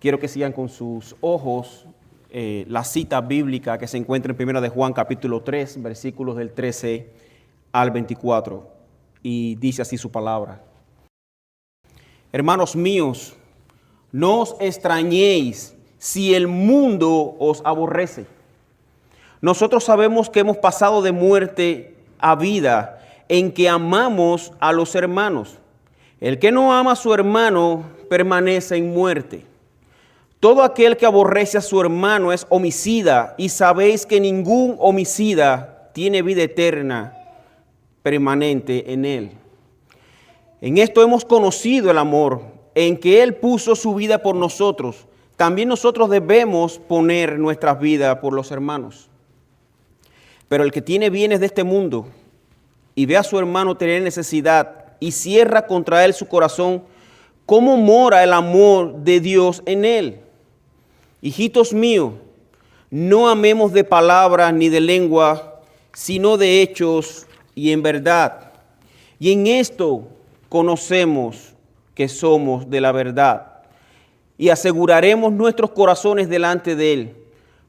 Quiero que sigan con sus ojos la cita bíblica que se encuentra en 1 de Juan capítulo 3, versículos del 13 al 24. Y dice así su palabra. Hermanos míos, no os extrañéis si el mundo os aborrece. Nosotros sabemos que hemos pasado de muerte a vida en que amamos a los hermanos. El que no ama a su hermano permanece en muerte. Todo aquel que aborrece a su hermano es homicida, y sabéis que ningún homicida tiene vida eterna permanente en él. En esto hemos conocido el amor, en que Él puso su vida por nosotros. También nosotros debemos poner nuestras vidas por los hermanos. Pero el que tiene bienes de este mundo y ve a su hermano tener necesidad y cierra contra él su corazón, ¿cómo mora el amor de Dios en él? Hijitos míos, no amemos de palabra ni de lengua, sino de hechos y en verdad. Y en esto conocemos que somos de la verdad y aseguraremos nuestros corazones delante de Él.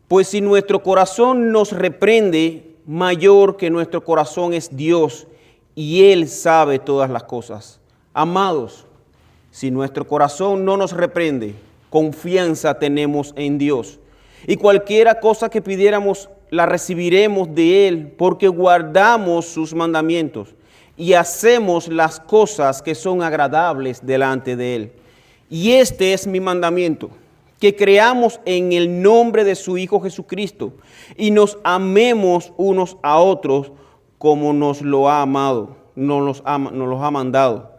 Pues si nuestro corazón nos reprende, mayor que nuestro corazón es Dios, y Él sabe todas las cosas. Amados, si nuestro corazón no nos reprende, confianza tenemos en Dios. Y cualquiera cosa que pidiéramos, la recibiremos de Él, porque guardamos sus mandamientos y hacemos las cosas que son agradables delante de Él. Y este es mi mandamiento, que creamos en el nombre de su Hijo Jesucristo y nos amemos unos a otros como nos lo ha amado, nos los ha mandado.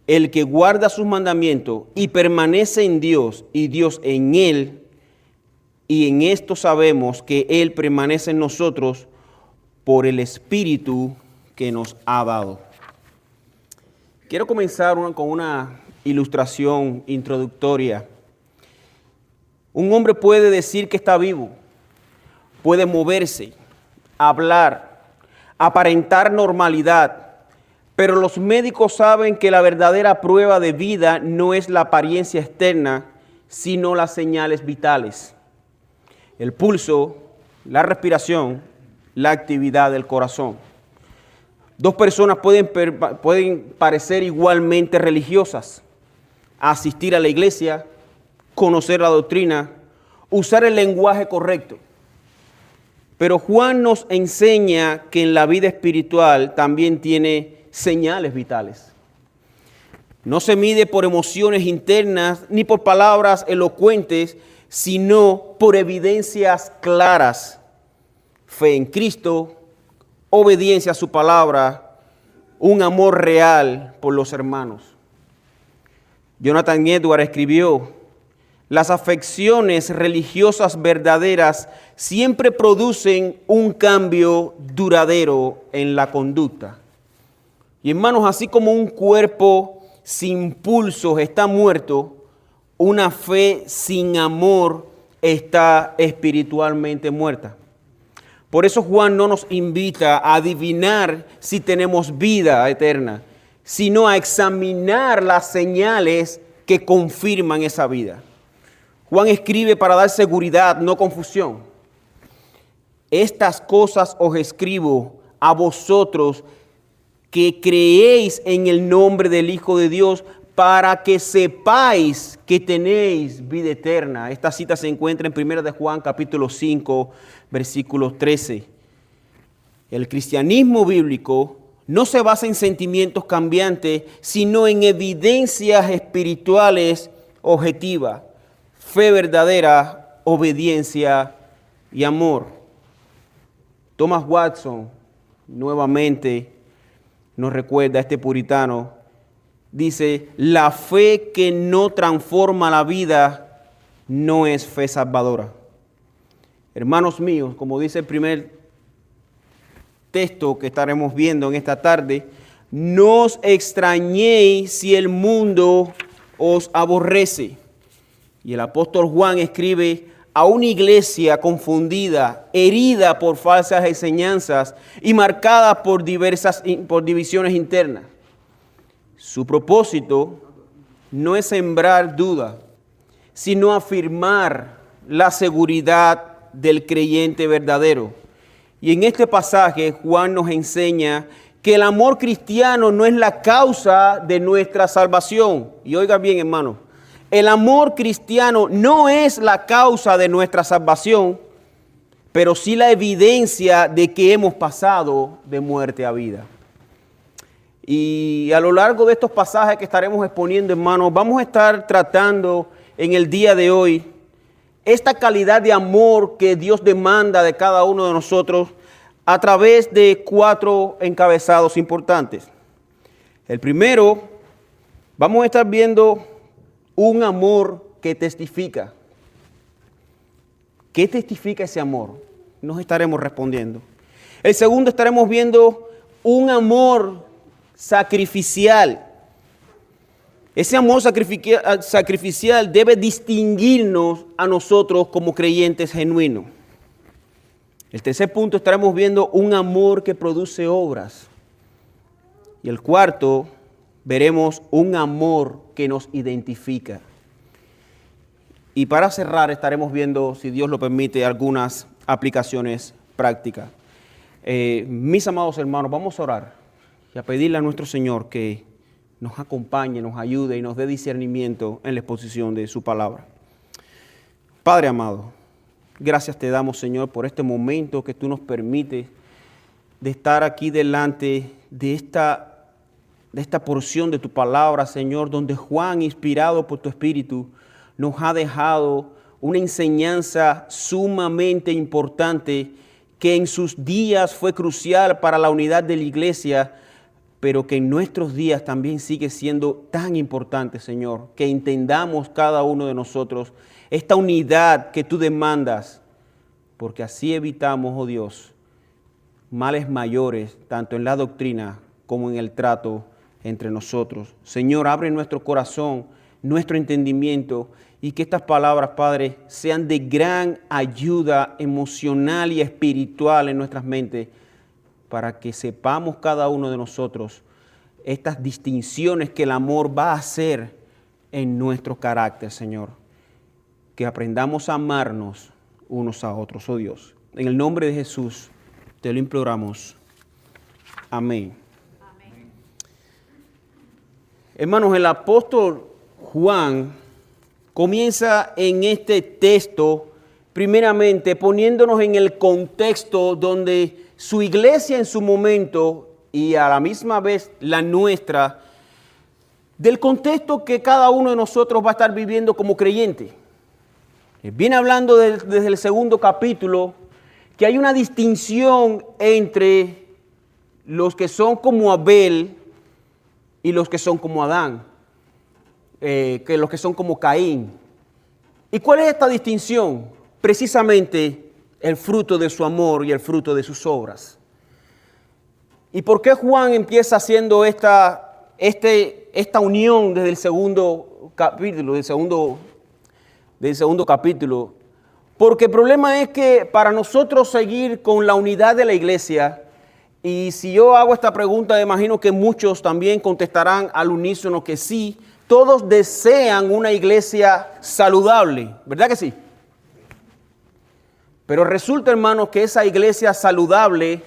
El que guarda sus mandamientos y permanece en Dios y Dios en él, y en esto sabemos que Él permanece en nosotros por el Espíritu que nos ha dado. Quiero comenzar con una ilustración introductoria. Un hombre puede decir que está vivo, puede moverse, hablar, aparentar normalidad, pero los médicos saben que la verdadera prueba de vida no es la apariencia externa, sino las señales vitales. El pulso, la respiración, la actividad del corazón. Dos personas pueden parecer igualmente religiosas, asistir a la iglesia, conocer la doctrina, usar el lenguaje correcto. Pero Juan nos enseña que en la vida espiritual también tiene señales vitales. No se mide por emociones internas ni por palabras elocuentes, sino por evidencias claras. Fe en Cristo, obediencia a su palabra, un amor real por los hermanos. Jonathan Edwards escribió: las afecciones religiosas verdaderas siempre producen un cambio duradero en la conducta. Y hermanos, así como un cuerpo sin pulsos está muerto, una fe sin amor está espiritualmente muerta. Por eso Juan no nos invita a adivinar si tenemos vida eterna, sino a examinar las señales que confirman esa vida. Juan escribe para dar seguridad, no confusión. Estas cosas os escribo a vosotros que creéis en el nombre del Hijo de Dios, para que sepáis que tenéis vida eterna. Esta cita se encuentra en 1 de Juan capítulo 5, versículo 13. El cristianismo bíblico no se basa en sentimientos cambiantes, sino en evidencias espirituales objetivas, fe verdadera, obediencia y amor. Thomas Watson nuevamente nos recuerda, este puritano, dice: la fe que no transforma la vida no es fe salvadora. Hermanos míos, como dice el primer texto que estaremos viendo en esta tarde, no os extrañéis si el mundo os aborrece. Y el apóstol Juan escribe a una iglesia confundida, herida por falsas enseñanzas y marcada por divisiones internas. Su propósito no es sembrar duda, sino afirmar la seguridad del creyente verdadero. Y en este pasaje Juan nos enseña que el amor cristiano no es la causa de nuestra salvación. Y oiga bien, hermano, el amor cristiano no es la causa de nuestra salvación, pero sí la evidencia de que hemos pasado de muerte a vida. Y a lo largo de estos pasajes que estaremos exponiendo, hermanos, vamos a estar tratando en el día de hoy esta calidad de amor que Dios demanda de cada uno de nosotros a través de 4 encabezados importantes. El primero, vamos a estar viendo un amor que testifica. ¿Qué testifica ese amor? Nos estaremos respondiendo. El segundo, estaremos viendo un amor sacrificial. Ese amor sacrificial debe distinguirnos a nosotros como creyentes genuinos. El tercer punto, estaremos viendo un amor que produce obras. Y el cuarto, veremos un amor que nos identifica. Y para cerrar, estaremos viendo, si Dios lo permite, algunas aplicaciones prácticas. Mis amados hermanos, vamos a orar y a pedirle a nuestro Señor que nos acompañe, nos ayude y nos dé discernimiento en la exposición de su palabra. Padre amado, gracias te damos, Señor, por este momento que tú nos permites de estar aquí delante de esta porción de tu palabra, Señor, donde Juan, inspirado por tu Espíritu, nos ha dejado una enseñanza sumamente importante que en sus días fue crucial para la unidad de la iglesia, pero que en nuestros días también sigue siendo tan importante, Señor, que entendamos cada uno de nosotros esta unidad que tú demandas, porque así evitamos, oh Dios, males mayores, tanto en la doctrina como en el trato entre nosotros. Señor, abre nuestro corazón, nuestro entendimiento, y que estas palabras, Padre, sean de gran ayuda emocional y espiritual en nuestras mentes, para que sepamos cada uno de nosotros estas distinciones que el amor va a hacer en nuestro carácter, Señor. Que aprendamos a amarnos unos a otros, oh Dios. En el nombre de Jesús te lo imploramos. Amén. Amén. Hermanos, el apóstol Juan comienza en este texto, primeramente poniéndonos en el contexto donde su iglesia en su momento y a la misma vez la nuestra, del contexto que cada uno de nosotros va a estar viviendo como creyente. Viene hablando desde el segundo capítulo que hay una distinción entre los que son como Abel y los que son como Adán, que los que son como Caín. ¿Y cuál es esta distinción? Precisamente el fruto de su amor y el fruto de sus obras. ¿Y por qué Juan empieza haciendo esta unión desde el segundo capítulo, del segundo capítulo? Porque el problema es que para nosotros seguir con la unidad de la iglesia, y si yo hago esta pregunta, imagino que muchos también contestarán al unísono que sí, todos desean una iglesia saludable, ¿verdad que sí? Pero resulta, hermanos, que esa iglesia saludable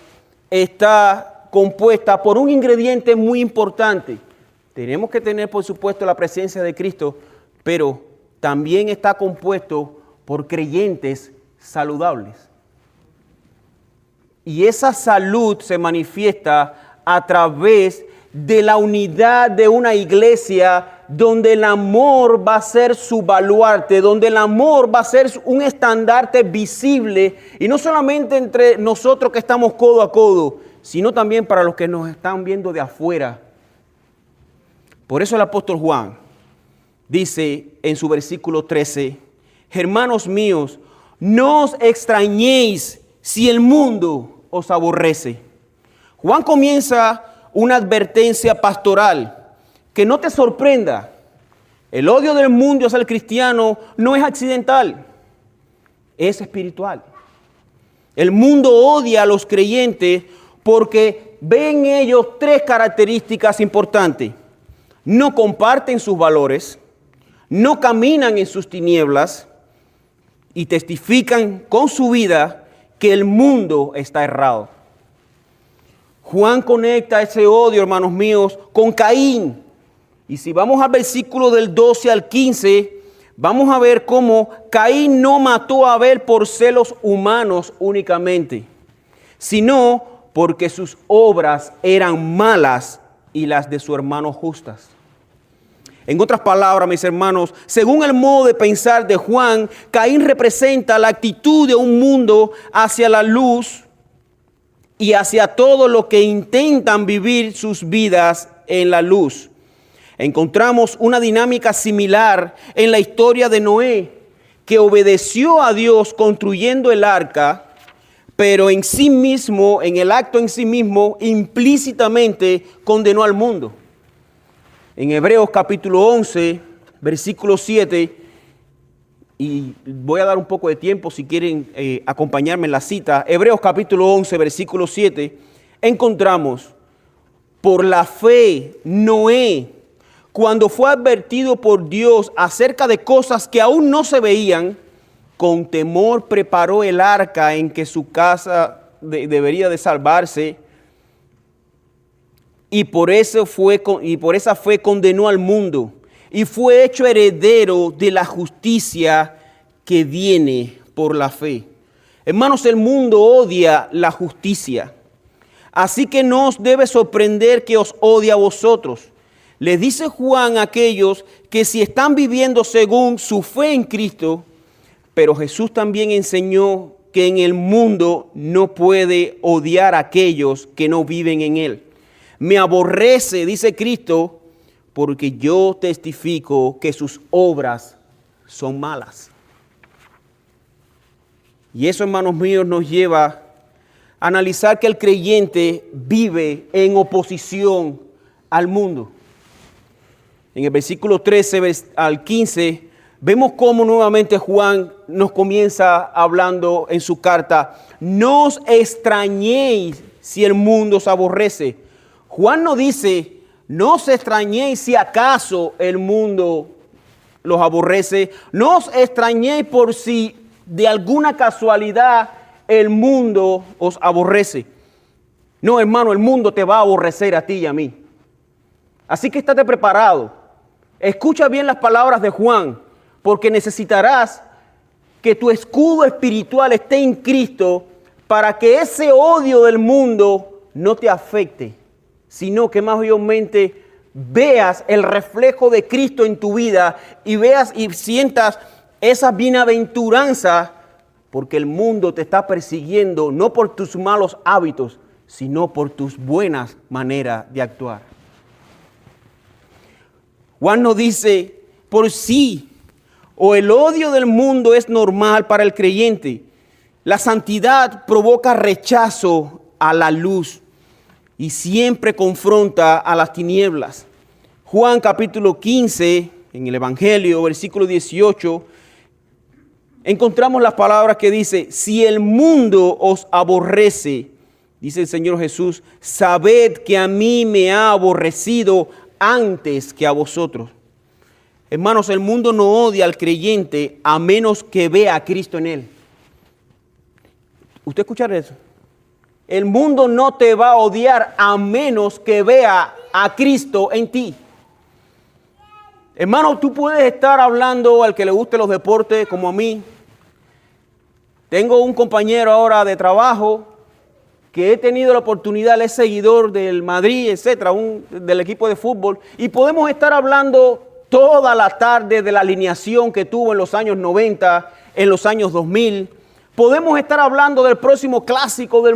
está compuesta por un ingrediente muy importante. Tenemos que tener, por supuesto, la presencia de Cristo, pero también está compuesto por creyentes saludables. Y esa salud se manifiesta a través de la unidad de una iglesia donde el amor va a ser su baluarte, donde el amor va a ser un estandarte visible, y no solamente entre nosotros que estamos codo a codo, sino también para los que nos están viendo de afuera. Por eso el apóstol Juan dice en su versículo 13, hermanos míos, no os extrañéis si el mundo os aborrece. Juan comienza una advertencia pastoral. Que no te sorprenda, el odio del mundo hacia el cristiano no es accidental, es espiritual. El mundo odia a los creyentes porque ven en ellos 3 características importantes. No comparten sus valores, no caminan en sus tinieblas y testifican con su vida que el mundo está errado. Juan conecta ese odio, hermanos míos, con Caín. Y si vamos al versículo del 12 al 15, vamos a ver cómo Caín no mató a Abel por celos humanos únicamente, sino porque sus obras eran malas y las de su hermano justas. En otras palabras, mis hermanos, según el modo de pensar de Juan, Caín representa la actitud de un mundo hacia la luz y hacia todo lo que intentan vivir sus vidas en la luz. Encontramos una dinámica similar en la historia de Noé, que obedeció a Dios construyendo el arca, pero en sí mismo, en el acto en sí mismo, implícitamente condenó al mundo. En Hebreos capítulo 11, versículo 7, y voy a dar un poco de tiempo si quieren acompañarme en la cita. Hebreos capítulo 11, versículo 7, encontramos: por la fe, Noé, cuando fue advertido por Dios acerca de cosas que aún no se veían, con temor preparó el arca en que su casa debería de salvarse, y por esa fe condenó al mundo y fue hecho heredero de la justicia que viene por la fe. Hermanos, el mundo odia la justicia, así que no os debe sorprender que os odie a vosotros. Les dice Juan a aquellos que si están viviendo según su fe en Cristo, pero Jesús también enseñó que en el mundo no puede odiar a aquellos que no viven en él. Me aborrece, dice Cristo, porque yo testifico que sus obras son malas. Y eso, hermanos míos, nos lleva a analizar que el creyente vive en oposición al mundo. En el versículo 13 al 15, vemos cómo nuevamente Juan nos comienza hablando en su carta: no os extrañéis si el mundo os aborrece. Juan no dice: no os extrañéis si acaso el mundo los aborrece. No os extrañéis por si de alguna casualidad el mundo os aborrece. No, hermano, el mundo te va a aborrecer a ti y a mí. Así que estate preparado. Escucha bien las palabras de Juan, porque necesitarás que tu escudo espiritual esté en Cristo para que ese odio del mundo no te afecte, sino que más mayormente veas el reflejo de Cristo en tu vida y veas y sientas esa bienaventuranza, porque el mundo te está persiguiendo no por tus malos hábitos, sino por tus buenas maneras de actuar. Juan nos dice: por sí o el odio del mundo es normal para el creyente, la santidad provoca rechazo a la luz y siempre confronta a las tinieblas. Juan capítulo 15, en el Evangelio, versículo 18, encontramos las palabras que dice: si el mundo os aborrece, dice el Señor Jesús, sabed que a mí me ha aborrecido antes que a vosotros. Hermanos, el mundo no odia al creyente a menos que vea a Cristo en él. ¿Usted escucha eso? El mundo no te va a odiar a menos que vea a Cristo en ti. Hermano, tú puedes estar hablando al que le guste los deportes como a mí. Tengo un compañero ahora de trabajo que he tenido la oportunidad, él es seguidor del Madrid, etcétera, del equipo de fútbol, y podemos estar hablando toda la tarde de la alineación que tuvo en los años 90, en los años 2000. Podemos estar hablando del próximo clásico del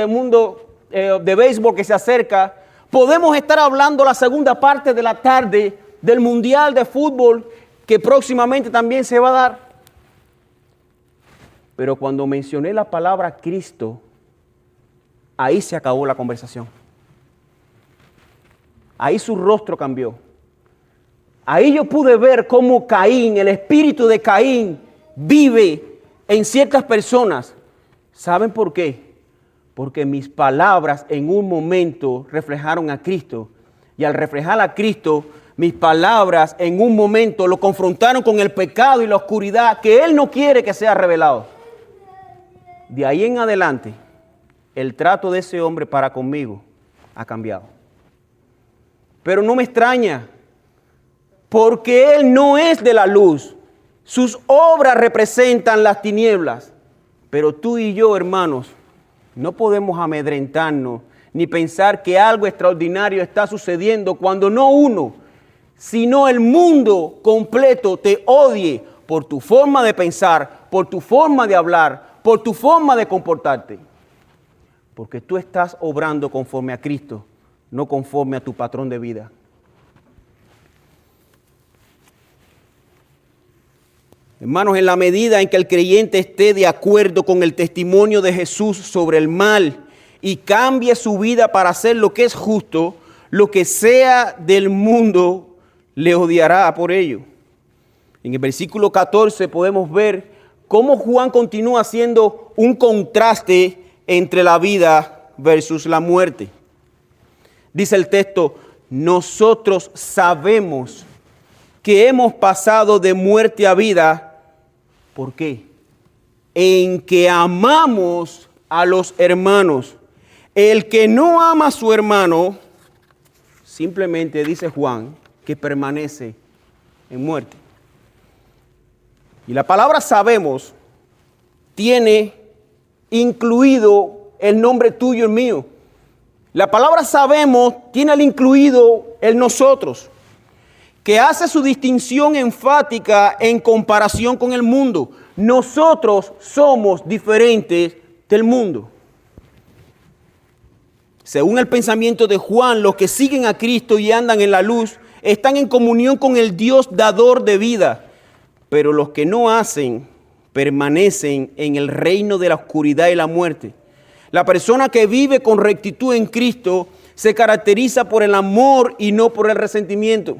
mundo de béisbol que se acerca. Podemos estar hablando la segunda parte de la tarde del mundial de fútbol que próximamente también se va a dar. Pero cuando mencioné la palabra Cristo, ahí se acabó la conversación. Ahí su rostro cambió. Ahí yo pude ver cómo Caín, el espíritu de Caín, vive en ciertas personas. ¿Saben por qué? Porque mis palabras en un momento reflejaron a Cristo. Y al reflejar a Cristo, Mis palabras en un momento lo confrontaron con el pecado y la oscuridad que Él no quiere que sea revelado. De ahí en adelante, el trato de ese hombre para conmigo ha cambiado. Pero no me extraña, porque Él no es de la luz. Sus obras representan las tinieblas. Pero tú y yo, hermanos, no podemos amedrentarnos ni pensar que algo extraordinario está sucediendo cuando no uno, sino el mundo completo te odie por tu forma de pensar, por tu forma de hablar, por tu forma de comportarte. Porque tú estás obrando conforme a Cristo, no conforme a tu patrón de vida. Hermanos, en la medida en que el creyente esté de acuerdo con el testimonio de Jesús sobre el mal y cambie su vida para hacer lo que es justo, lo que sea del mundo le odiará por ello. En el versículo 14 podemos ver cómo Juan continúa haciendo un contraste entre la vida versus la muerte. Dice el texto, nosotros sabemos que hemos pasado de muerte a vida. ¿Por qué? En que amamos a los hermanos. El que no ama a su hermano, simplemente dice Juan, que permanece en muerte. Y la palabra sabemos tiene incluido el nombre tuyo y mío. La palabra sabemos tiene el incluido el nosotros, que hace su distinción enfática en comparación con el mundo. Nosotros somos diferentes del mundo. Según el pensamiento de Juan, los que siguen a Cristo y andan en la luz están en comunión con el Dios dador de vida, pero los que no hacen permanecen en el reino de la oscuridad y la muerte. La persona que vive con rectitud en Cristo se caracteriza por el amor y no por el resentimiento.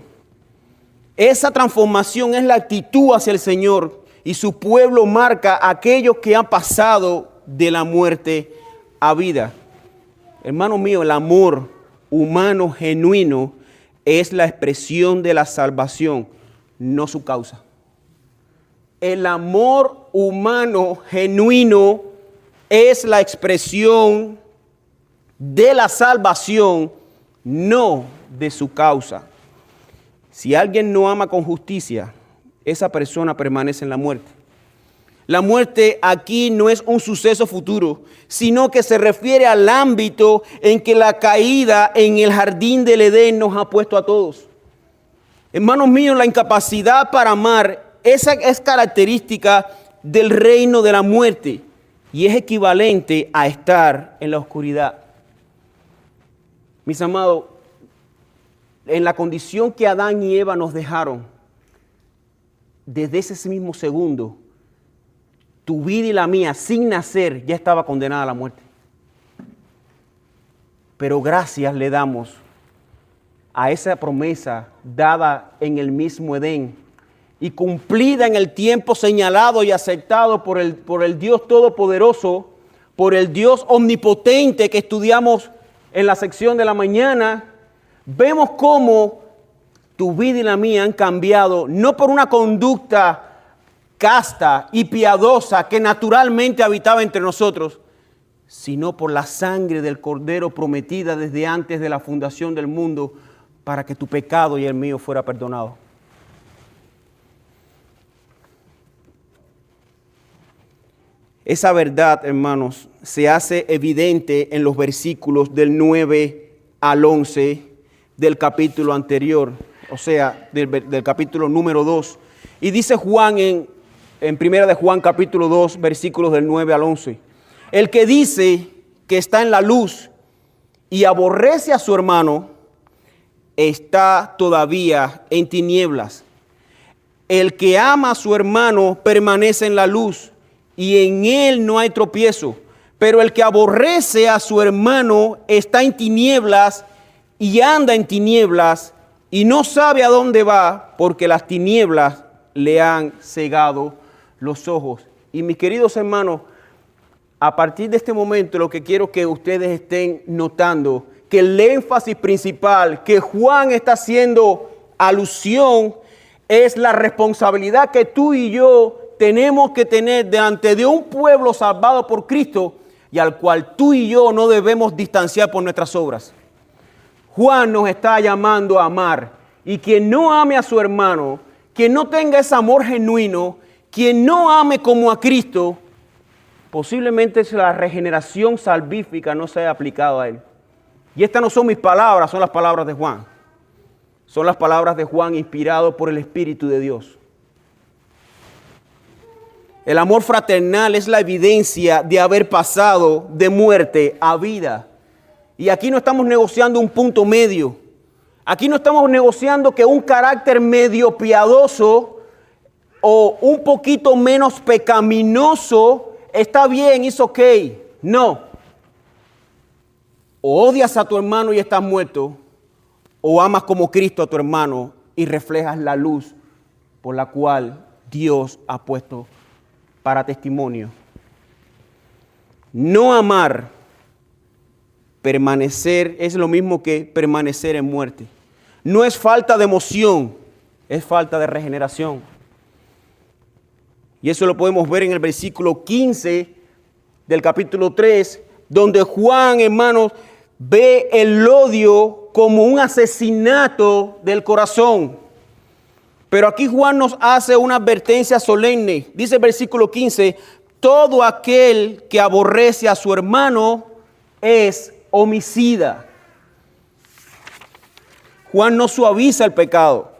Esa transformación es la actitud hacia el Señor, y su pueblo marca a aquellos que han pasado de la muerte a vida. Hermano mío, el amor humano genuino es la expresión de la salvación, no su causa. El amor humano genuino es la expresión de la salvación, no de su causa. Si alguien no ama con justicia, esa persona permanece en la muerte. La muerte aquí no es un suceso futuro, sino que se refiere al ámbito en que la caída en el jardín del Edén nos ha puesto a todos. Hermanos míos, la incapacidad para amar, esa es característica del reino de la muerte y es equivalente a estar en la oscuridad. Mis amados, en la condición que Adán y Eva nos dejaron, desde ese mismo segundo, tu vida y la mía, sin nacer, ya estaba condenada a la muerte. Pero gracias le damos a esa promesa dada en el mismo Edén y cumplida en el tiempo señalado y aceptado por el Dios Todopoderoso, por el Dios Omnipotente que estudiamos en la sección de la mañana. Vemos cómo tu vida y la mía han cambiado, no por una conducta casta y piadosa que naturalmente habitaba entre nosotros, sino por la sangre del Cordero prometida desde antes de la fundación del mundo para que tu pecado y el mío fuera perdonado. Esa verdad, hermanos, se hace evidente en los versículos del 9 al 11 del capítulo anterior, o sea, del capítulo número 2. Y dice Juan en primera de Juan capítulo 2, versículos del 9 al 11. El que dice que está en la luz y aborrece a su hermano, está todavía en tinieblas. El que ama a su hermano permanece en la luz y en él no hay tropiezo. Pero el que aborrece a su hermano está en tinieblas y anda en tinieblas y no sabe a dónde va porque las tinieblas le han cegado los ojos. Y mis queridos hermanos, a partir de este momento lo que quiero que ustedes estén notando, que el énfasis principal que Juan está haciendo alusión es la responsabilidad que tú y yo tenemos que tener delante de un pueblo salvado por Cristo y al cual tú y yo no debemos distanciar por nuestras obras. Juan nos está llamando a amar, y quien no ame a su hermano, quien no tenga ese amor genuino, quien no ame como a Cristo, posiblemente la regeneración salvífica no se haya aplicado a él. Y estas no son mis palabras, son las palabras de Juan. Son las palabras de Juan inspirado por el Espíritu de Dios. El amor fraternal es la evidencia de haber pasado de muerte a vida. Y aquí no estamos negociando un punto medio. Aquí no estamos negociando que un carácter medio piadoso o un poquito menos pecaminoso está bien, es ok. No. O odias a tu hermano y estás muerto, o amas como Cristo a tu hermano y reflejas la luz por la cual Dios ha puesto para testimonio. No amar, permanecer, es lo mismo que permanecer en muerte. No es falta de emoción, es falta de regeneración. Y eso lo podemos ver en el versículo 15 del capítulo 3, donde Juan, hermanos, ve el odio como un asesinato del corazón. Pero aquí Juan nos hace una advertencia solemne. Dice el versículo 15, todo aquel que aborrece a su hermano es homicida. Juan no suaviza el pecado.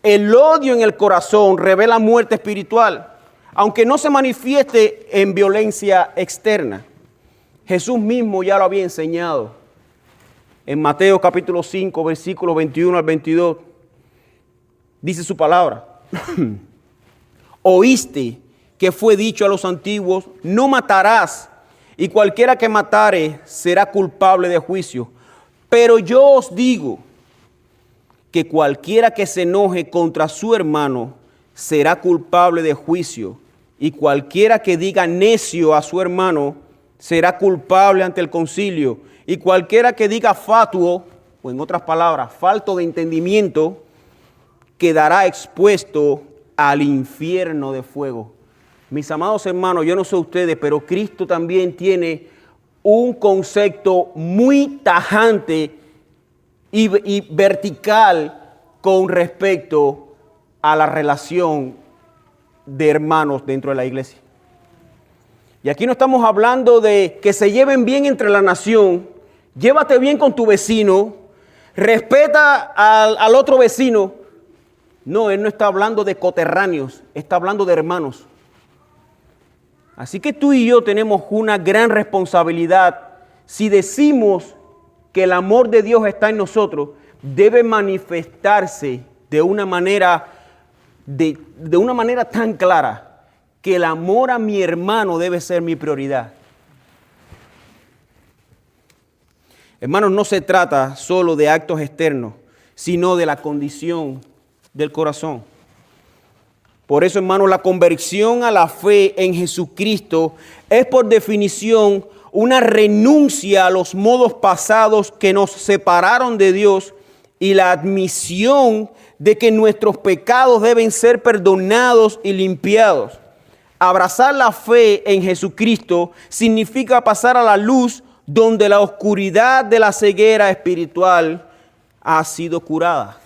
El odio en el corazón revela muerte espiritual, aunque no se manifieste en violencia externa. Jesús mismo ya lo había enseñado. En Mateo capítulo 5, versículos 21 al 22, dice su palabra. Oíste que fue dicho a los antiguos, no matarás, y cualquiera que matare será culpable de juicio. Pero yo os digo que cualquiera que se enoje contra su hermano será culpable de juicio, y cualquiera que diga necio a su hermano será culpable ante el concilio, y cualquiera que diga fatuo, o en otras palabras, falto de entendimiento, quedará expuesto al infierno de fuego. Mis amados hermanos, yo no sé ustedes, pero Cristo también tiene un concepto muy tajante y vertical con respecto a la relación de hermanos dentro de la iglesia. Y aquí no estamos hablando de que se lleven bien entre la nación. Llévate bien con tu vecino, respeta al otro vecino. No, él no está hablando de coterráneos, está hablando de hermanos. Así que tú y yo tenemos una gran responsabilidad. Si decimos que el amor de Dios está en nosotros, debe manifestarse de una manera tan clara que el amor a mi hermano debe ser mi prioridad. Hermanos, no se trata solo de actos externos, sino de la condición del corazón. Por eso, hermanos, la conversión a la fe en Jesucristo es por definición una renuncia a los modos pasados que nos separaron de Dios y la admisión de que nuestros pecados deben ser perdonados y limpiados. Abrazar la fe en Jesucristo significa pasar a la luz donde la oscuridad de la ceguera espiritual ha sido curada.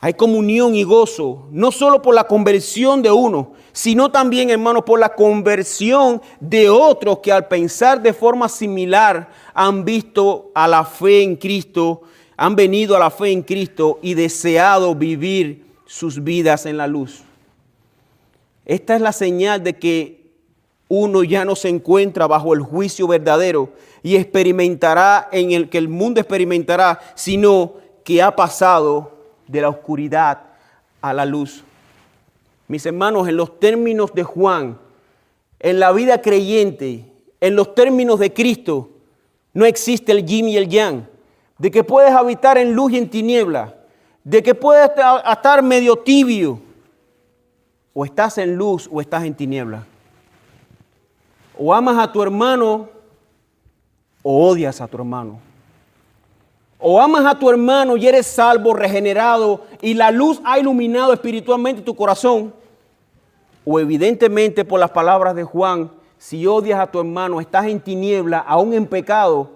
Hay comunión y gozo, no solo por la conversión de uno, sino también, hermanos, por la conversión de otros que al pensar de forma similar han visto a la fe en Cristo, han venido a la fe en Cristo y deseado vivir sus vidas en la luz. Esta es la señal de que uno ya no se encuentra bajo el juicio verdadero y experimentará en el que el mundo experimentará, sino que ha pasado de la oscuridad a la luz. Mis hermanos, en los términos de Juan, en la vida creyente, en los términos de Cristo, no existe el yin y el yang, de que puedes habitar en luz y en tiniebla, de que puedes estar medio tibio, o estás en luz o estás en tiniebla. O amas a tu hermano o odias a tu hermano. O amas a tu hermano y eres salvo, regenerado, y la luz ha iluminado espiritualmente tu corazón. O evidentemente por las palabras de Juan, si odias a tu hermano, estás en tiniebla, aún en pecado,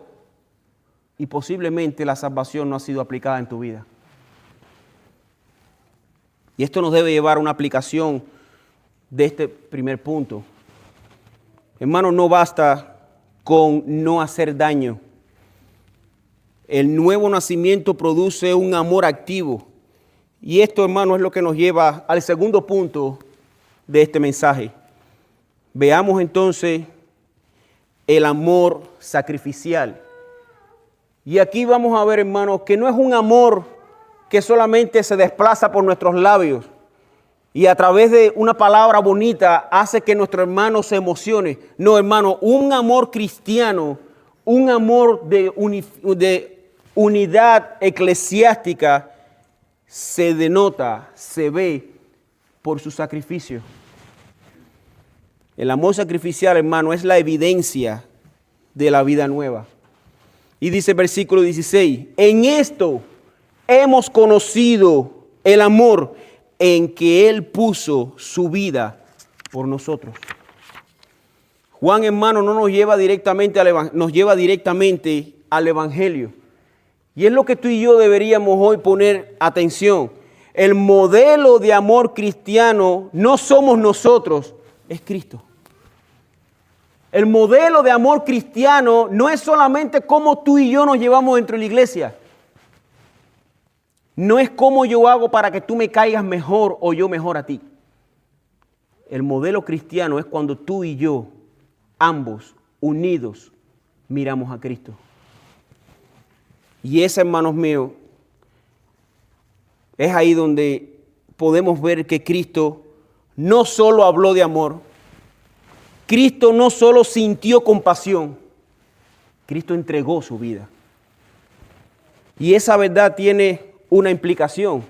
y posiblemente la salvación no ha sido aplicada en tu vida. Y esto nos debe llevar a una aplicación de este primer punto. Hermano, no basta con no hacer daño. El nuevo nacimiento produce un amor activo. Y esto, hermano, es lo que nos lleva al segundo punto de este mensaje. Veamos entonces el amor sacrificial. Y aquí vamos a ver, hermanos, que no es un amor que solamente se desplaza por nuestros labios y a través de una palabra bonita hace que nuestro hermano se emocione. No, hermano, un amor cristiano, un amor de unidad eclesiástica se denota, se ve por su sacrificio. El amor sacrificial, hermano, es la evidencia de la vida nueva. Y dice el versículo 16, en esto hemos conocido el amor en que Él puso su vida por nosotros. Juan, hermano, no nos lleva directamente nos lleva directamente al Evangelio. Y es lo que tú y yo deberíamos hoy poner atención. El modelo de amor cristiano no somos nosotros, es Cristo. El modelo de amor cristiano no es solamente cómo tú y yo nos llevamos dentro de la iglesia. No es cómo yo hago para que tú me caigas mejor o yo mejor a ti. El modelo cristiano es cuando tú y yo, ambos, unidos, miramos a Cristo. Y ese, hermanos míos, es ahí donde podemos ver que Cristo no solo habló de amor, Cristo no solo sintió compasión, Cristo entregó su vida. Y esa verdad tiene una implicación.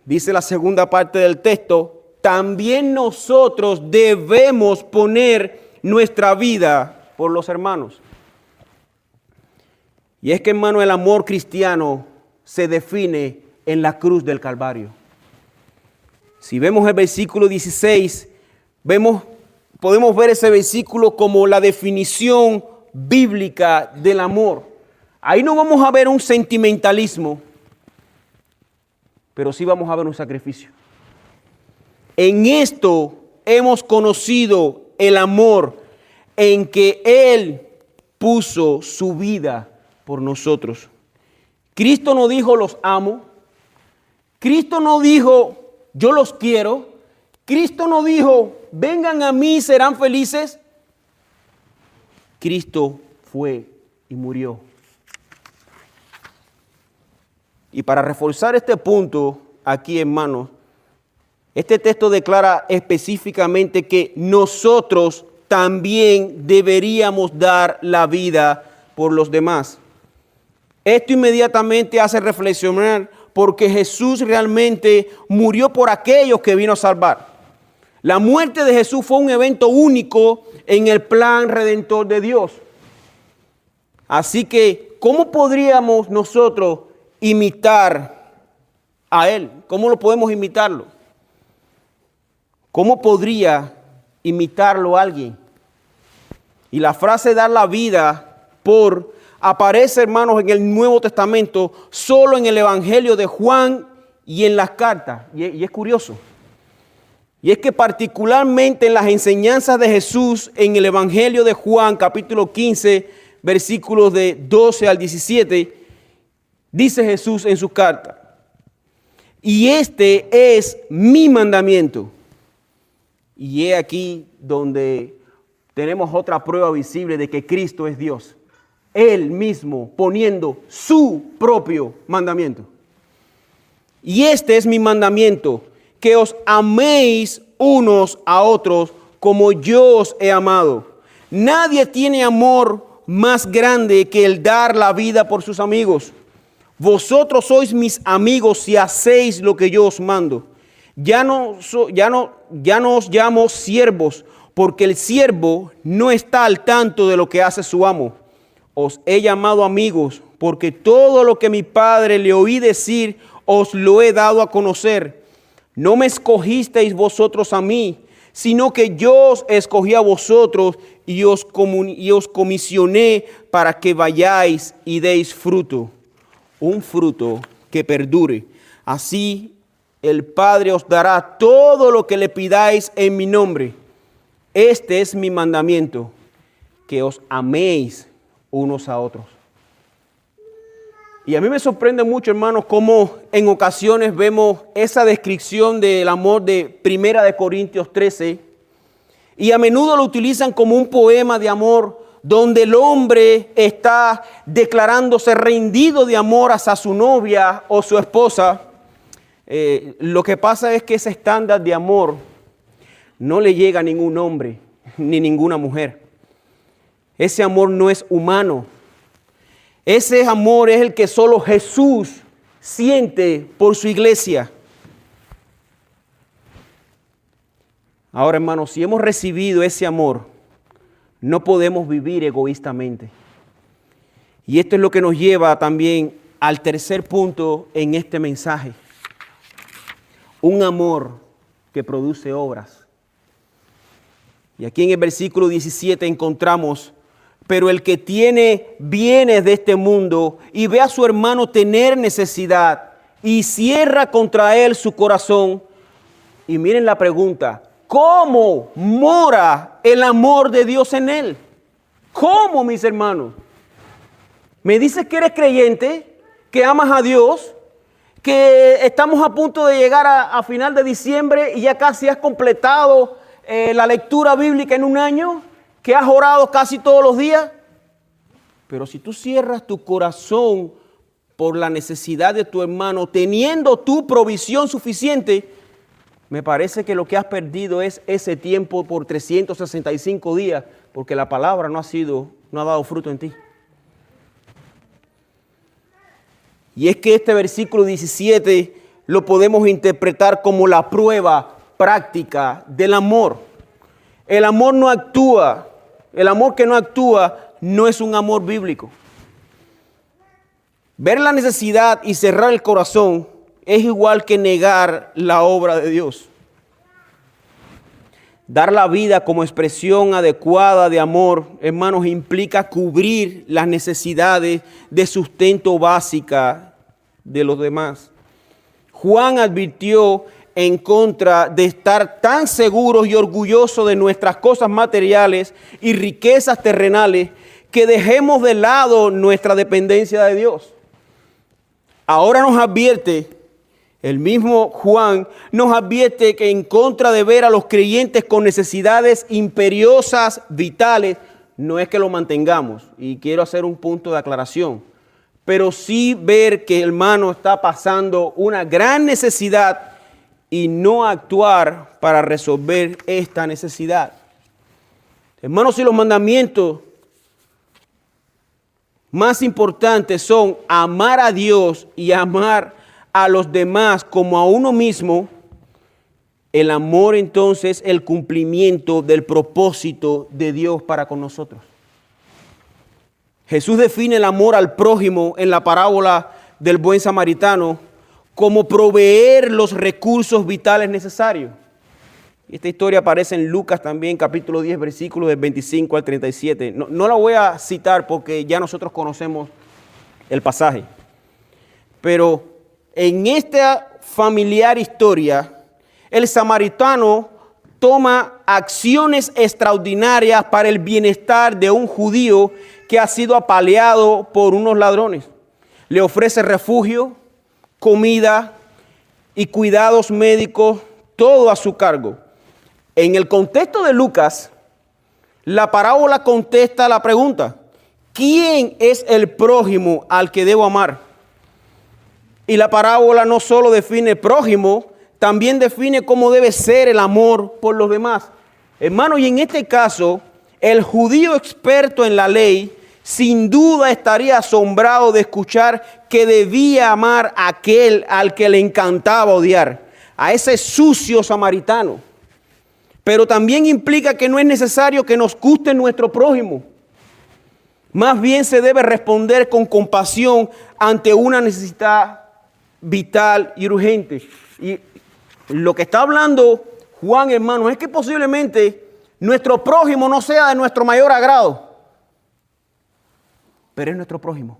Dice la segunda parte del texto, también nosotros debemos poner nuestra vida por los hermanos. Y es que, hermano, el amor cristiano se define en la cruz del Calvario. Si vemos el versículo 16, podemos ver ese versículo como la definición bíblica del amor. Ahí no vamos a ver un sentimentalismo, pero sí vamos a ver un sacrificio. En esto hemos conocido el amor en que Él puso su vida por nosotros. Cristo no dijo los amo. Cristo no dijo yo los quiero. Cristo no dijo vengan a mí y serán felices. Cristo fue y murió. Y para reforzar este punto aquí, hermanos, este texto declara específicamente que nosotros también deberíamos dar la vida por los demás. Esto inmediatamente hace reflexionar porque Jesús realmente murió por aquellos que vino a salvar. La muerte de Jesús fue un evento único en el plan redentor de Dios. Así que, ¿cómo podríamos nosotros imitar a Él? ¿Cómo lo podemos imitarlo? ¿Cómo podría imitarlo alguien? Y la frase dar la vida por aparece, hermanos, en el Nuevo Testamento, solo en el Evangelio de Juan y en las cartas. Y es curioso. Y es que particularmente en las enseñanzas de Jesús en el Evangelio de Juan, capítulo 15, versículos de 12 al 17, dice Jesús en su carta, y este es mi mandamiento. Y he aquí donde tenemos otra prueba visible de que Cristo es Dios. Él mismo poniendo su propio mandamiento. Y este es mi mandamiento, que os améis unos a otros como yo os he amado. Nadie tiene amor más grande que el dar la vida por sus amigos. Vosotros sois mis amigos si hacéis lo que yo os mando. Ya no os llamo siervos, porque el siervo no está al tanto de lo que hace su amo. Os he llamado amigos, porque todo lo que mi Padre le oí decir, os lo he dado a conocer. No me escogisteis vosotros a mí, sino que yo os escogí a vosotros y os comisioné para que vayáis y deis fruto, un fruto que perdure. Así el Padre os dará todo lo que le pidáis en mi nombre. Este es mi mandamiento, que os améis unos a otros. Y a mí me sorprende mucho, hermanos, cómo en ocasiones vemos esa descripción del amor de 1 Corintios 13 y a menudo lo utilizan como un poema de amor donde el hombre está declarándose rendido de amor hacia su novia o su esposa. Lo que pasa es que ese estándar de amor no le llega a ningún hombre ni ninguna mujer. Ese amor no es humano. Ese amor es el que solo Jesús siente por su iglesia. Ahora, hermanos, si hemos recibido ese amor, no podemos vivir egoístamente. Y esto es lo que nos lleva también al tercer punto en este mensaje. Un amor que produce obras. Y aquí en el versículo 17 encontramos: pero el que tiene bienes de este mundo y ve a su hermano tener necesidad y cierra contra él su corazón. Y miren la pregunta: ¿cómo mora el amor de Dios en él? ¿Cómo, mis hermanos? ¿Me dices que eres creyente, que amas a Dios, que estamos a punto de llegar a final de diciembre y ya casi has completado la lectura bíblica en un año, que has orado casi todos los días? Pero si tú cierras tu corazón por la necesidad de tu hermano, teniendo tu provisión suficiente, me parece que lo que has perdido es ese tiempo por 365 días, porque la palabra no ha dado fruto en ti. Y es que este versículo 17 lo podemos interpretar como la prueba práctica del amor. El amor no actúa. El amor que no actúa no es un amor bíblico. Ver la necesidad y cerrar el corazón es igual que negar la obra de Dios. Dar la vida como expresión adecuada de amor, hermanos, implica cubrir las necesidades de sustento básica de los demás. Juan advirtió en contra de estar tan seguros y orgullosos de nuestras cosas materiales y riquezas terrenales que dejemos de lado nuestra dependencia de Dios. Ahora nos advierte, el mismo Juan nos advierte que en contra de ver a los creyentes con necesidades imperiosas, vitales, no es que lo mantengamos, y quiero hacer un punto de aclaración, pero sí ver que el hermano está pasando una gran necesidad y no actuar para resolver esta necesidad. Hermanos, si los mandamientos más importantes son amar a Dios y amar a los demás como a uno mismo, el amor entonces es el cumplimiento del propósito de Dios para con nosotros. Jesús define el amor al prójimo en la parábola del buen samaritano como proveer los recursos vitales necesarios. Esta historia aparece en Lucas también, capítulo 10, versículos del 25 al 37. No la voy a citar porque ya nosotros conocemos el pasaje. Pero en esta familiar historia, el samaritano toma acciones extraordinarias para el bienestar de un judío que ha sido apaleado por unos ladrones. Le ofrece refugio, comida y cuidados médicos, todo a su cargo. En el contexto de Lucas, la parábola contesta la pregunta: ¿quién es el prójimo al que debo amar? Y la parábola no solo define prójimo, también define cómo debe ser el amor por los demás. Hermano, y en este caso, el judío experto en la ley sin duda estaría asombrado de escuchar que debía amar a aquel al que le encantaba odiar, a ese sucio samaritano. Pero también implica que no es necesario que nos guste nuestro prójimo. Más bien se debe responder con compasión ante una necesidad vital y urgente. Y lo que está hablando Juan, hermano, es que posiblemente nuestro prójimo no sea de nuestro mayor agrado, pero es nuestro prójimo.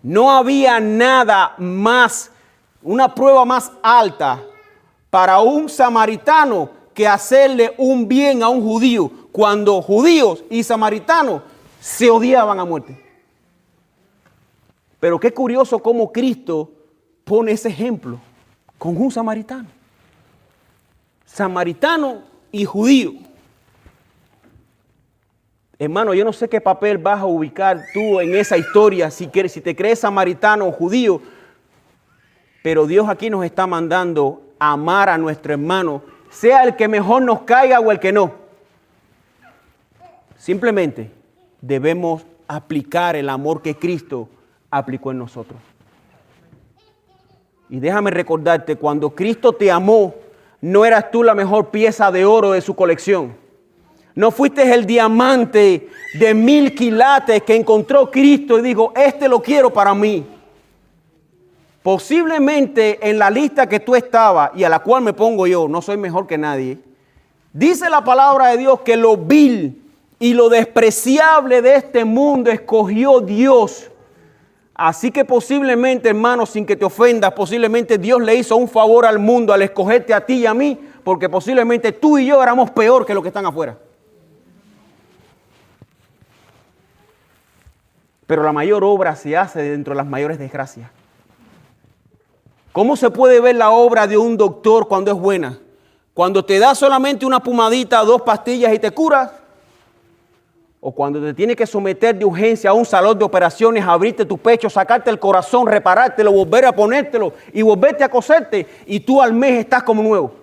No había nada más, una prueba más alta para un samaritano que hacerle un bien a un judío, cuando judíos y samaritanos se odiaban a muerte. Pero qué curioso cómo Cristo pone ese ejemplo con un samaritano. Samaritano y judío. Hermano, yo no sé qué papel vas a ubicar tú en esa historia, si te crees samaritano o judío, pero Dios aquí nos está mandando a amar a nuestro hermano, sea el que mejor nos caiga o el que no. Simplemente debemos aplicar el amor que Cristo aplicó en nosotros. Y déjame recordarte, cuando Cristo te amó, no eras tú la mejor pieza de oro de su colección. No fuiste el diamante de 1000 quilates que encontró Cristo y dijo, este lo quiero para mí. Posiblemente en la lista que tú estabas y a la cual me pongo yo, no soy mejor que nadie, dice la palabra de Dios que lo vil y lo despreciable de este mundo escogió Dios. Así que posiblemente, hermano, sin que te ofendas, posiblemente Dios le hizo un favor al mundo al escogerte a ti y a mí, porque posiblemente tú y yo éramos peor que los que están afuera. Pero la mayor obra se hace dentro de las mayores desgracias. ¿Cómo se puede ver la obra de un doctor cuando es buena? Cuando te da solamente una pomadita, 2 pastillas y te curas. O cuando te tiene que someter de urgencia a un salón de operaciones, abrirte tu pecho, sacarte el corazón, reparártelo, volver a ponértelo y volverte a coserte. Y tú al mes estás como nuevo.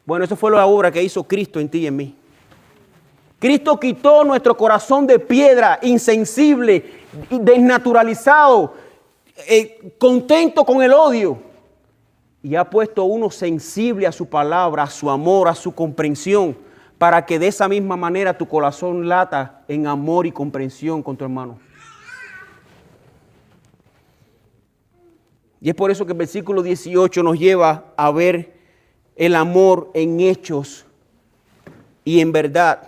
Bueno, eso fue la obra que hizo Cristo en ti y en mí. Cristo quitó nuestro corazón de piedra, insensible, desnaturalizado, contento con el odio. Y ha puesto uno sensible a su palabra, a su amor, a su comprensión, para que de esa misma manera tu corazón lata en amor y comprensión con tu hermano. Y es por eso que el versículo 18 nos lleva a ver el amor en hechos y en verdad.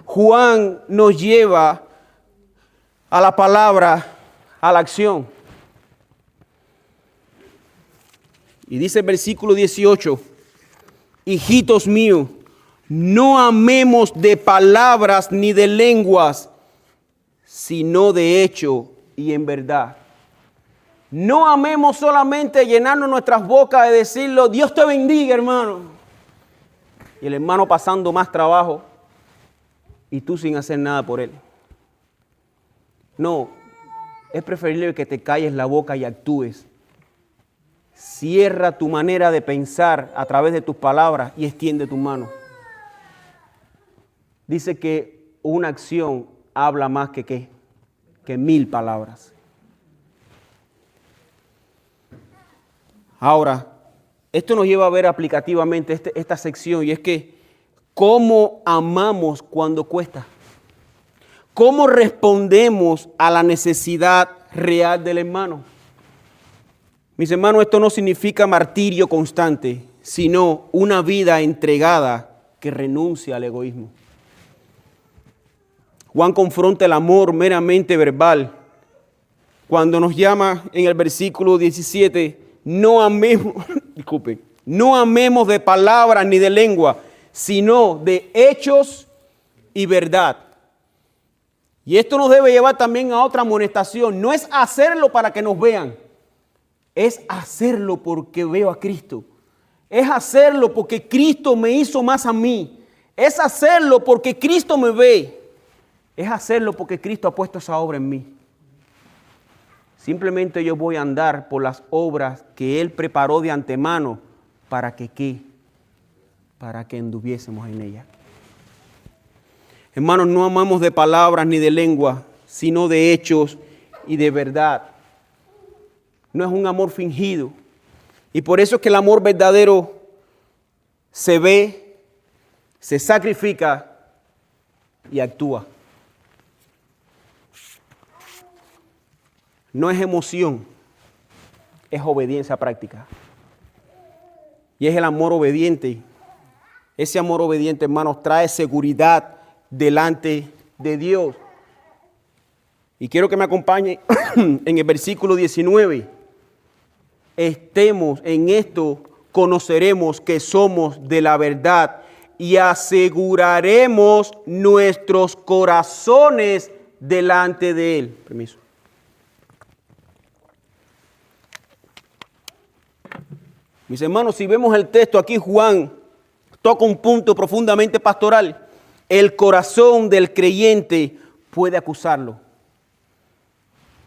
Juan nos lleva a la palabra, a la acción. Y dice el versículo 18, hijitos míos, no amemos de palabras ni de lenguas, sino de hecho y en verdad. No amemos solamente llenarnos nuestras bocas de decirlo, Dios te bendiga, hermano. Y el hermano pasando más trabajo y tú sin hacer nada por él. No, es preferible que te calles la boca y actúes. Cierra tu manera de pensar a través de tus palabras y extiende tu mano. Dice que una acción habla más que 1000 palabras. Ahora, esto nos lleva a ver aplicativamente esta sección, y es que ¿cómo amamos cuando cuesta? ¿Cómo respondemos a la necesidad real del hermano? Mis hermanos, esto no significa martirio constante, sino una vida entregada que renuncia al egoísmo. Juan confronta el amor meramente verbal cuando nos llama en el versículo 17, no amemos, disculpen, no amemos de palabras ni de lengua, sino de hechos y verdad. Y esto nos debe llevar también a otra amonestación. No es hacerlo para que nos vean, es hacerlo porque veo a Cristo. Es hacerlo porque Cristo me hizo más a mí. Es hacerlo porque Cristo me ve. Es hacerlo porque Cristo ha puesto esa obra en mí. Simplemente yo voy a andar por las obras que Él preparó de antemano para que ¿qué? Para que anduviésemos en ella. Hermanos, no amamos de palabras ni de lengua, sino de hechos y de verdad. No es un amor fingido. Y por eso es que el amor verdadero se ve, se sacrifica y actúa. no es emoción, es obediencia práctica. Y es el amor obediente. Ese amor obediente, hermanos, trae seguridad delante de Dios. Y quiero que me acompañe en el versículo 19. Estemos en esto, conoceremos que somos de la verdad y aseguraremos nuestros corazones delante de Él. Permiso. Mis hermanos, si vemos el texto aquí, Juan toca un punto profundamente pastoral. El corazón del creyente puede acusarlo.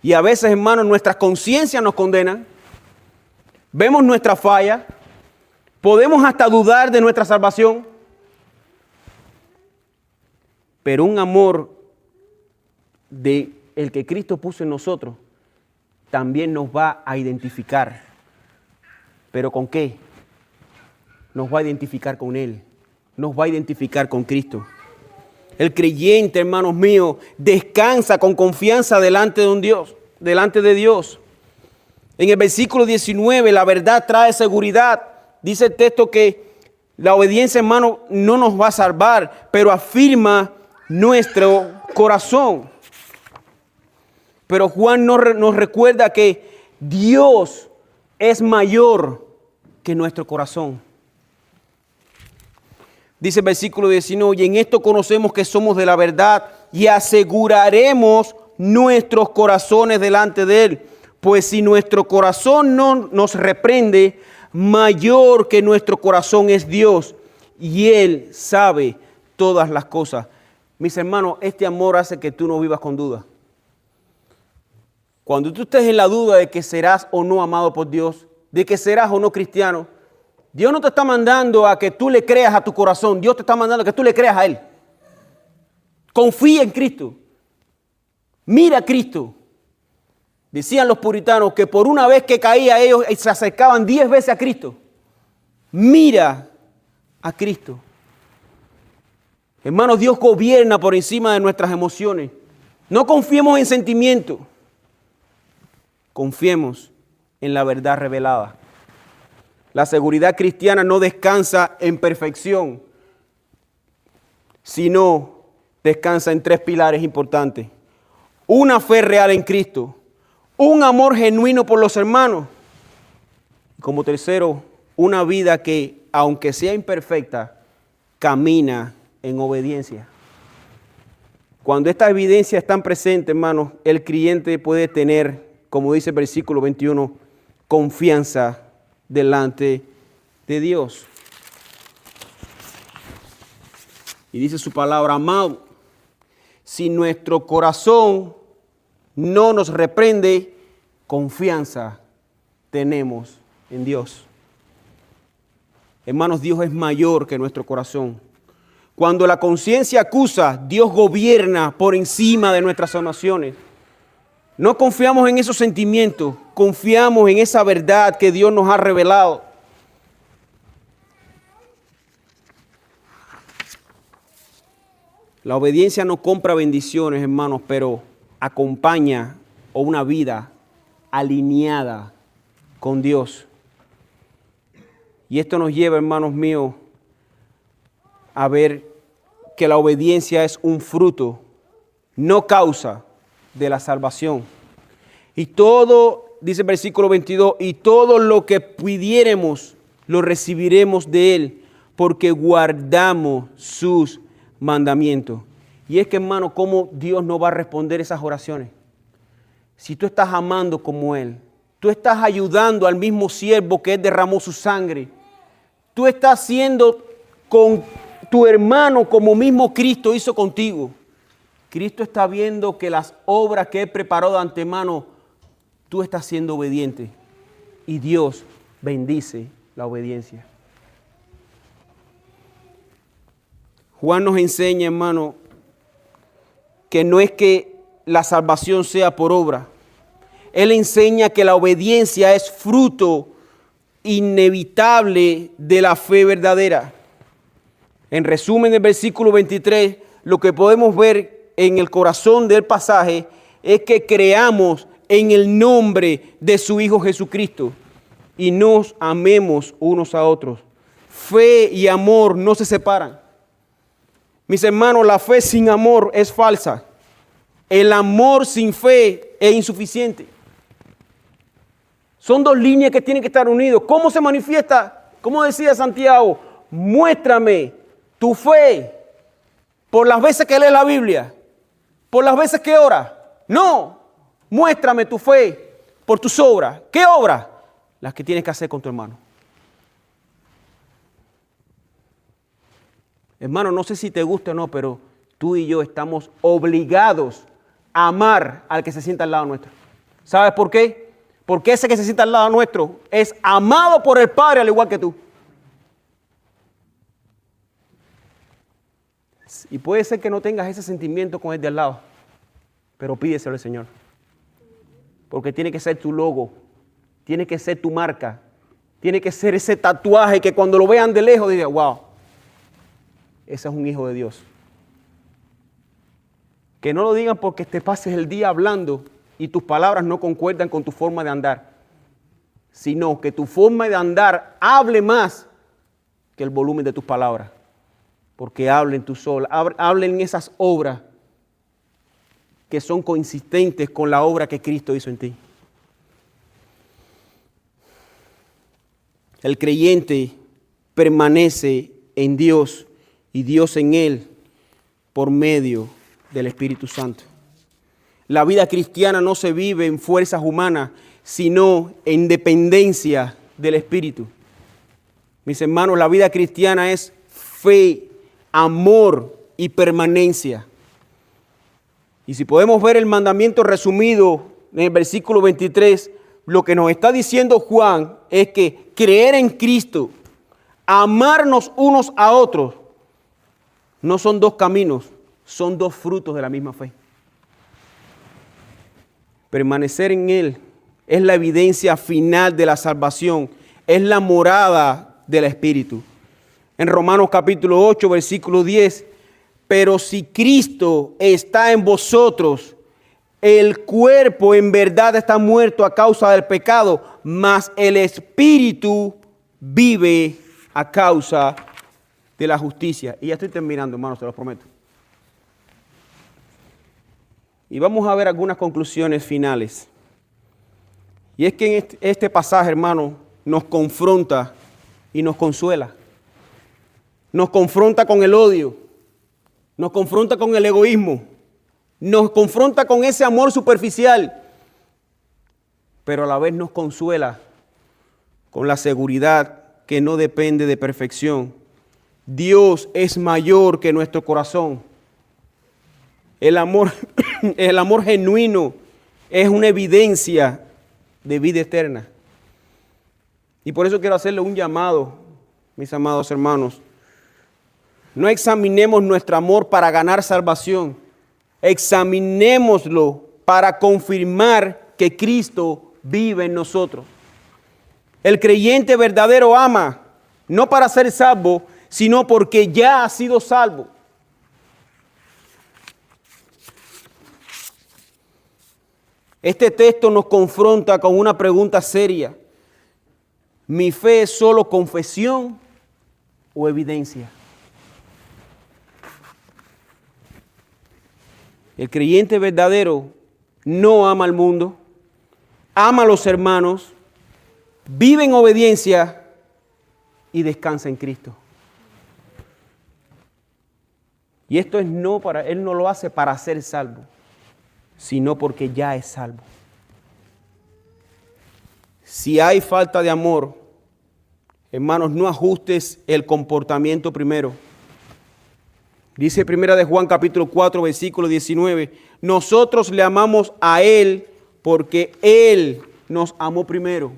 Y a veces, hermanos, nuestras conciencias nos condenan. Vemos nuestra falla. Podemos hasta dudar de nuestra salvación. Pero un amor de el que Cristo puso en nosotros también nos va a identificar. ¿Pero con qué? Nos va a identificar con Él. Nos va a identificar con Cristo. El creyente, hermanos míos, descansa con confianza delante de Dios. En el versículo 19, la verdad trae seguridad. Dice el texto que la obediencia, hermano, no nos va a salvar, pero afirma nuestro corazón. Pero Juan nos recuerda que Dios es mayor que nuestro corazón. Dice el versículo 19, y en esto conocemos que somos de la verdad y aseguraremos nuestros corazones delante de Él. Pues si nuestro corazón no nos reprende, mayor que nuestro corazón es Dios y Él sabe todas las cosas. Mis hermanos, este amor hace que tú no vivas con duda. Cuando tú estés en la duda de que serás o no amado por Dios, de que serás o no cristiano, Dios no te está mandando a que tú le creas a tu corazón. Dios te está mandando a que tú le creas a Él. Confía en Cristo. Mira a Cristo. Decían los puritanos que por una vez que caía ellos se acercaban 10 veces a Cristo. Mira a Cristo. Hermanos, Dios gobierna por encima de nuestras emociones. No confiemos en sentimientos. Confiemos en la verdad revelada. La seguridad cristiana no descansa en perfección, sino descansa en 3 pilares importantes. Una fe real en Cristo, un amor genuino por los hermanos. Y como tercero, una vida que, aunque sea imperfecta, camina en obediencia. Cuando estas evidencias están presentes, hermanos, el creyente puede tener, como dice el versículo 21, confianza delante de Dios. Y dice su palabra, amado, si nuestro corazón no nos reprende, confianza tenemos en Dios. Hermanos, Dios es mayor que nuestro corazón. Cuando la conciencia acusa, Dios gobierna por encima de nuestras emociones. No confiamos en esos sentimientos, confiamos en esa verdad que Dios nos ha revelado. La obediencia no compra bendiciones, hermanos, pero acompaña una vida alineada con Dios. Y esto nos lleva, hermanos míos, a ver que la obediencia es un fruto, no causa de la salvación. Y todo, dice el versículo 22, y todo lo que pidiéremos lo recibiremos de Él, porque guardamos sus mandamientos. Y es que, hermano, ¿cómo Dios no va a responder esas oraciones? Si tú estás amando como Él, tú estás ayudando al mismo siervo que Él derramó su sangre, tú estás haciendo con tu hermano como mismo Cristo hizo contigo. Cristo está viendo que las obras que Él preparó de antemano, tú estás siendo obediente. Y Dios bendice la obediencia. Juan nos enseña, hermano, que no es que la salvación sea por obra. Él enseña que la obediencia es fruto inevitable de la fe verdadera. En resumen, del versículo 23, lo que podemos ver en el corazón del pasaje es que creamos en el nombre de su Hijo Jesucristo y nos amemos unos a otros. Fe y amor no se separan. Mis hermanos, la fe sin amor es falsa. El amor sin fe es insuficiente. Son dos líneas que tienen que estar unidas. ¿Cómo se manifiesta? Como decía Santiago, muéstrame tu fe por las veces que lees la Biblia, por las veces que oras. No, muéstrame tu fe por tus obras. ¿Qué obras? Las que tienes que hacer con tu hermano. Hermano, no sé si te gusta o no, pero tú y yo estamos obligados a amar al que se sienta al lado nuestro. ¿Sabes por qué? Porque ese que se sienta al lado nuestro es amado por el Padre al igual que tú. Y puede ser que no tengas ese sentimiento con el de al lado, pero pídeselo al Señor. Porque tiene que ser tu logo, tiene que ser tu marca, tiene que ser ese tatuaje que cuando lo vean de lejos digan, wow, ese es un hijo de Dios. Que no lo digan porque te pases el día hablando y tus palabras no concuerdan con tu forma de andar, sino que tu forma de andar hable más que el volumen de tus palabras. Porque hablen esas obras que son consistentes con la obra que Cristo hizo en ti. El creyente permanece en Dios y Dios en él por medio del Espíritu Santo. La vida cristiana no se vive en fuerzas humanas, sino en dependencia del Espíritu. Mis hermanos, la vida cristiana es fe, amor y permanencia. Y si podemos ver el mandamiento resumido en el versículo 23, lo que nos está diciendo Juan es que creer en Cristo, amarnos unos a otros, no son dos caminos, son dos frutos de la misma fe. Permanecer en Él es la evidencia final de la salvación, es la morada del Espíritu. En Romanos capítulo 8, versículo 10, pero si Cristo está en vosotros, el cuerpo en verdad está muerto a causa del pecado, mas el Espíritu vive a causa de la justicia. Y ya estoy terminando, hermanos, se los prometo. Y vamos a ver algunas conclusiones finales. Y es que en este pasaje, hermano, nos confronta y nos consuela. Nos confronta con el odio, nos confronta con el egoísmo, nos confronta con ese amor superficial, pero a la vez nos consuela con la seguridad que no depende de perfección. Dios es mayor que nuestro corazón. El amor genuino es una evidencia de vida eterna. Y por eso quiero hacerle un llamado, mis amados hermanos. No examinemos nuestro amor para ganar salvación. Examinémoslo para confirmar que Cristo vive en nosotros. El creyente verdadero ama, no para ser salvo, sino porque ya ha sido salvo. Este texto nos confronta con una pregunta seria. ¿Mi fe es solo confesión o evidencia? El creyente verdadero no ama al mundo, ama a los hermanos, vive en obediencia y descansa en Cristo. Y esto es él no lo hace para ser salvo, sino porque ya es salvo. Si hay falta de amor, hermanos, no ajustes el comportamiento primero. Dice 1 de Juan capítulo 4, versículo 19, nosotros le amamos a Él porque Él nos amó primero.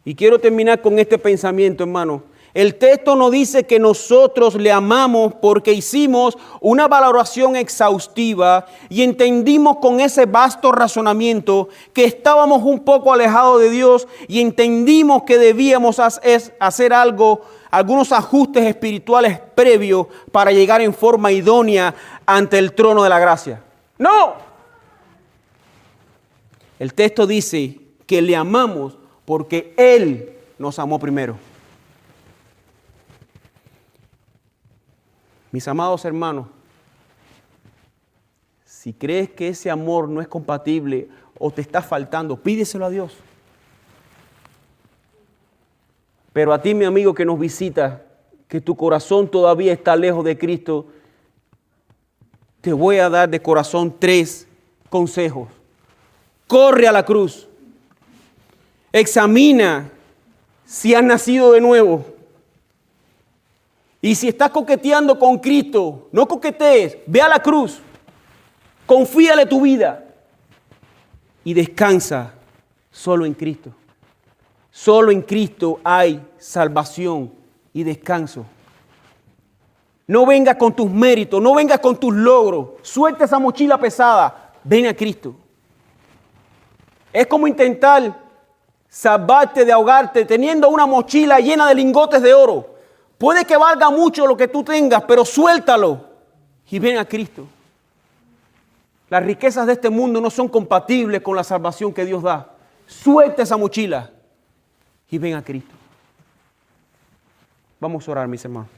Y quiero terminar con este pensamiento, hermano. El texto no dice que nosotros le amamos porque hicimos una valoración exhaustiva y entendimos con ese vasto razonamiento que estábamos un poco alejados de Dios y entendimos que debíamos hacer algunos ajustes espirituales previos para llegar en forma idónea ante el trono de la gracia. ¡No! El texto dice que le amamos porque Él nos amó primero. Mis amados hermanos, si crees que ese amor no es compatible o te está faltando, pídeselo a Dios. Pero a ti, mi amigo que nos visita, que tu corazón todavía está lejos de Cristo, te voy a dar de corazón 3 consejos. Corre a la cruz. Examina si has nacido de nuevo. Y si estás coqueteando con Cristo, no coquetees, ve a la cruz. Confíale tu vida y descansa solo en Cristo. Solo en Cristo hay salvación y descanso. No vengas con tus méritos, no vengas con tus logros. Suelta esa mochila pesada. Ven a Cristo. Es como intentar salvarte de ahogarte teniendo una mochila llena de lingotes de oro. Puede que valga mucho lo que tú tengas, pero suéltalo y ven a Cristo. Las riquezas de este mundo no son compatibles con la salvación que Dios da. Suelta esa mochila y ven a Cristo. Vamos a orar, mis hermanos.